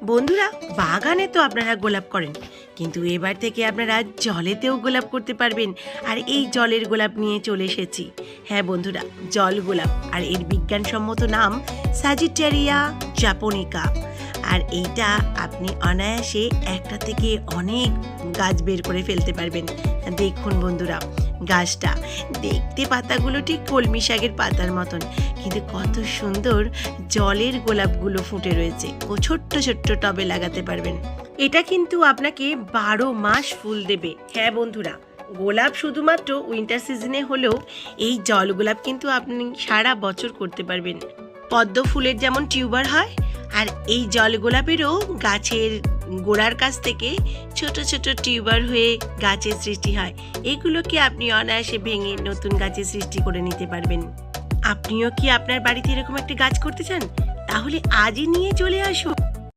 বন্ধুরা, বাগানে তো আপনারা গোলাপ করেন, কিন্তু এবার থেকে আপনারা জলেতেও গোলাপ করতে পারবেন। আর এই জলের গোলাপ নিয়ে চলে এসেছি। হ্যাঁ বন্ধুরা, জল গোলাপ, আর এর বিজ্ঞানসম্মত নাম স্যাজিটেরিয়া জাপোনিকা। আর এইটা আপনি অনায়াসে একটা থেকে অনেক গাছ বের করে ফেলতে পারবেন। দেখুন বন্ধুরা, গাছটা দেখতে পাতাগুলো ঠিক কলমি শাকের পাতার মতন, কিন্তু কত সুন্দর জলের গোলাপগুলো ফুটে রয়েছে। ও ছোট্ট ছোট্ট টবে লাগাতে পারবেন। এটা কিন্তু আপনাকে 12 মাস ফুল দেবে। হ্যাঁ বন্ধুরা, গোলাপ শুধুমাত্র উইন্টার সিজনে হলেও এই জল গোলাপ কিন্তু আপনি সারা বছর করতে পারবেন। পদ্ম ফুলের যেমন টিউবার হয়, আর এই জল গোলাপেরও গাছের গোড়ার কাছ থেকে ছোট ছোট টিউবার হয়ে গাছের সৃষ্টি হয়। এগুলোকে আপনি অনায়াসে ভেঙে নতুন গাছের সৃষ্টি করে নিতে পারবেন। আপনিও কি আপনার বাড়িতে এরকম একটি গাছ করতে চান? তাহলে আজই নিয়ে চলে আসুন।